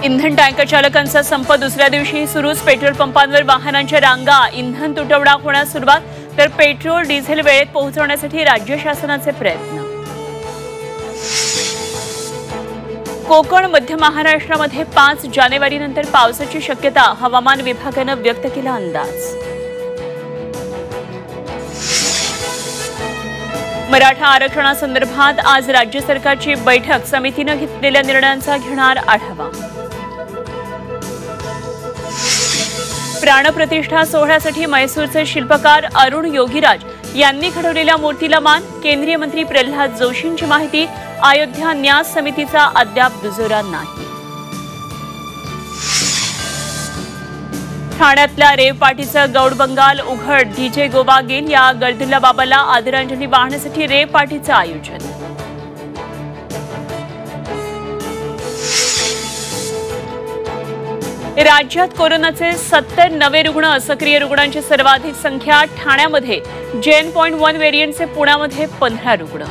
इंधन टँकर चालकांचा संप दुसऱ्या दिवशी सुरूच. पेट्रोल पंपांवर वाहनांच्या रांगा. इंधन तुटवडा होण्यास सुरुवात. तर पेट्रोल डिझेल वेळेत पोहोचवण्यासाठी राज्य शासनाचे प्रयत्न. कोकण मध्य महाराष्ट्रामध्ये 5 जानेवारीनंतर पावसाची शक्यता. हवामान विभागाने व्यक्त केला अंदाज. मराठा आरक्षणासंदर्भात आज राज्य सरकारची बैठक. समितीने घेतलेल्या निर्णयांचा घेणार आढावा. प्राणप्रतिष्ठा सोहळ्यासाठी म्हैसूरचे शिल्पकार अरुण योगीराज यांनी घडवलेल्या मूर्तीला मान. केंद्रीय मंत्री प्रल्हाद जोशींची माहिती. अयोध्या न्यास समितीचा अद्याप दुजोरा नाही. ठाण्यातल्या रेव पार्टीचं गौड बंगाल उघड. डीजे गोवा गेल या गळदुल्ला बाबाला आदरांजली वाहण्यासाठी रेव पार्टीचं आयोजन. राज्यात कोरोनाचे 70 नवे रुग्ण. सक्रिय रुग्णांची सर्वाधिक संख्या ठाण्यामध्ये. JN.1 व्हेरियंटचे पुण्यामध्ये 15 रुग्ण.